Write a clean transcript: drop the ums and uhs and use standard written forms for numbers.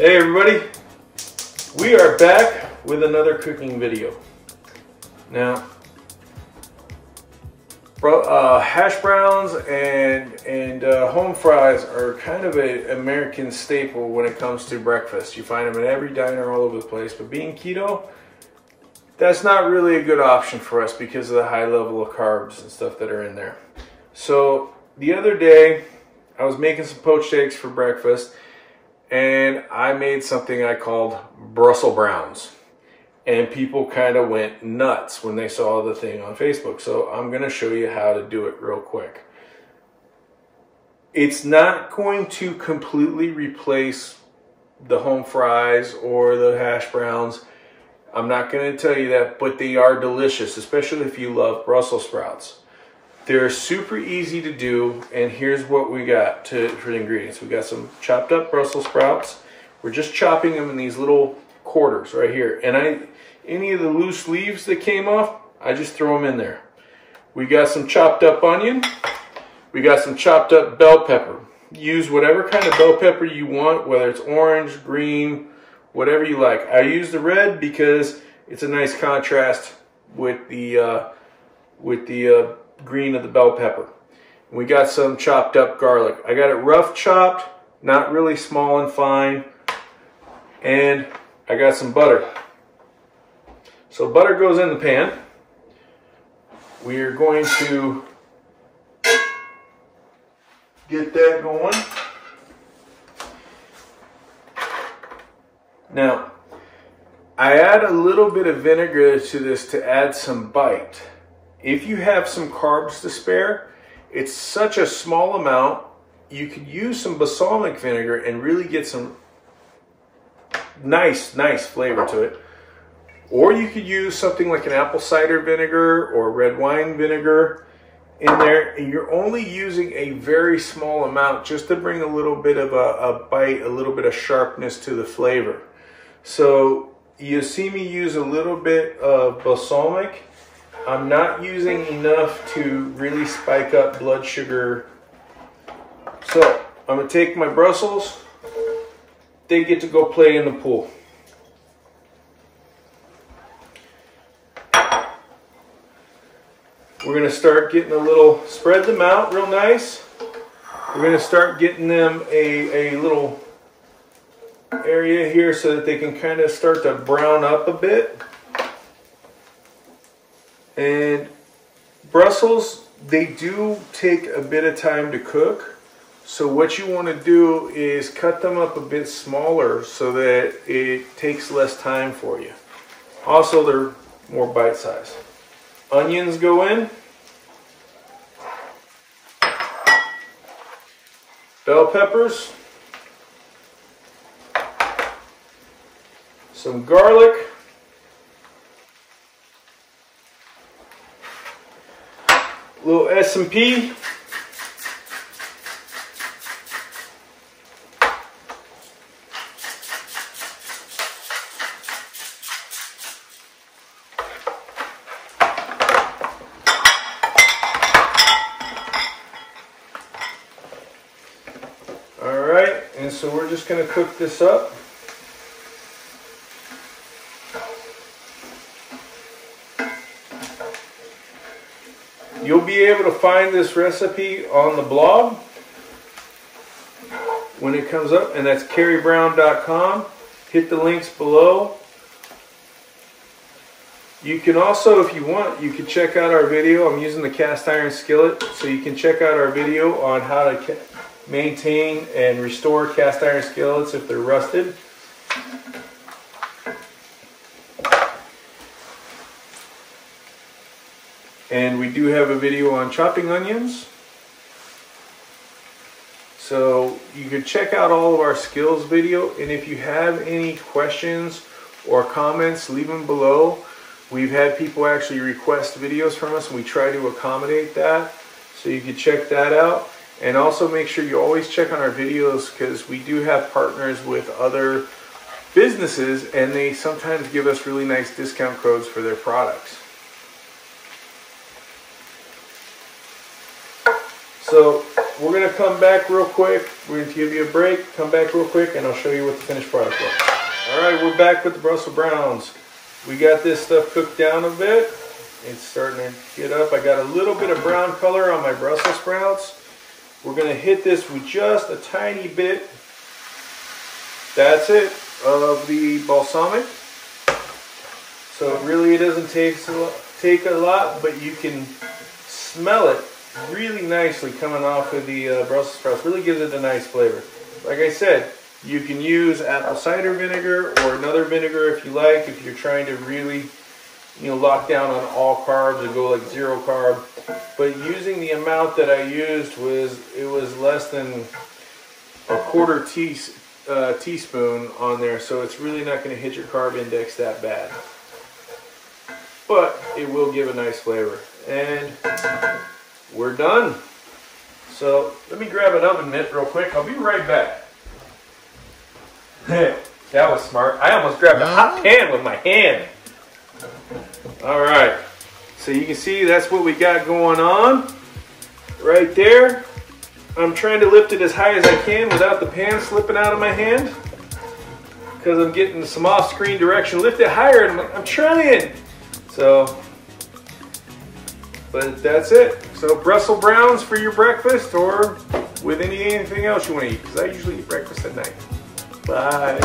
Hey everybody, we are back with another cooking video. Now, hash browns and home fries are kind of an American staple when it comes to breakfast. You find them in every diner all over the place, but being keto, that's not really a good option for us because of the high level of carbs and stuff that are in there. So the other day, I was making some poached eggs for breakfast, and I made something I called Brussel Browns. And people kind of went nuts when they saw the thing on Facebook. So I'm going to show you how to do it real quick. It's not going to completely replace the home fries or the hash browns. I'm not going to tell you that, but they are delicious, especially if you love Brussels sprouts. They're super easy to do, and here's what we got for the ingredients. We got some chopped up Brussels sprouts. We're just chopping them in these little quarters right here. And any of the loose leaves that came off, I just throw them in there. We got some chopped up onion. We got some chopped up bell pepper. Use whatever kind of bell pepper you want, whether it's orange, green, whatever you like. I use the red because it's a nice contrast with the green of the bell pepper. And we got some chopped up garlic. I got it rough chopped, not really small and fine. And I got some butter. So butter goes in the pan. We are going to get that going. Now, I add a little bit of vinegar to this to add some bite. If you have some carbs to spare, it's such a small amount, you could use some balsamic vinegar and really get some nice flavor to it. Or you could use something like an apple cider vinegar or red wine vinegar in there, and you're only using a very small amount just to bring a little bit of a bite, a little bit of sharpness to the flavor. So you see me use a little bit of balsamic. I'm not using enough to really spike up blood sugar. So I'm going to take my Brussels. They get to go play in the pool. We're going to start getting spread them out real nice. We're going to start getting them a little area here so that they can kind of start to brown up a bit. And Brussels, they do take a bit of time to cook. So what you want to do is cut them up a bit smaller so that it takes less time for you. Also, they're more bite-sized. Onions go in. Bell peppers. Some garlic. A little S&P. Alright, and so we're just going to cook this up. You'll be able to find this recipe on the blog when it comes up, and that's carriebrown.com. Hit the links below. You can also, if you want, you can check out our video. I'm using the cast iron skillet, so you can check out our video on how to maintain and restore cast iron skillets if they're rusted. And we do have a video on chopping onions. So you can check out all of our skills video. And if you have any questions or comments, leave them below. We've had people actually request videos from us, and we try to accommodate that. So you can check that out. And also make sure you always check on our videos, because we do have partners with other businesses, and they sometimes give us really nice discount codes for their products. So we're gonna come back real quick. We're gonna give you a break, come back real quick, and I'll show you what the finished product looks. All right, we're back with the Brussel Browns. We got this stuff cooked down a bit. It's starting to get up. I got a little bit of brown color on my Brussels sprouts. We're gonna hit this with just a tiny bit. That's it, of the balsamic. So really it doesn't take a lot, but you can smell it really nicely coming off of the Brussels sprouts. Really gives it a nice flavor. Like I said, you can use apple cider vinegar or another vinegar if you like, if you're trying to really, lock down on all carbs or go like 0 carb. But using the amount that I used was less than a quarter teaspoon on there, so it's really not going to hit your carb index that bad. But it will give a nice flavor. And we're done. So let me grab an oven mitt real quick. I'll be right back. That was smart. I almost grabbed a hot pan with my hand. All right. So you can see that's what we got going on right there. I'm trying to lift it as high as I can without the pan slipping out of my hand because I'm getting some off-screen direction. Lift it higher, and I'm trying. So, but that's it. So Brussel Browns for your breakfast or with anything else you want to eat, because I usually eat breakfast at night. Bye.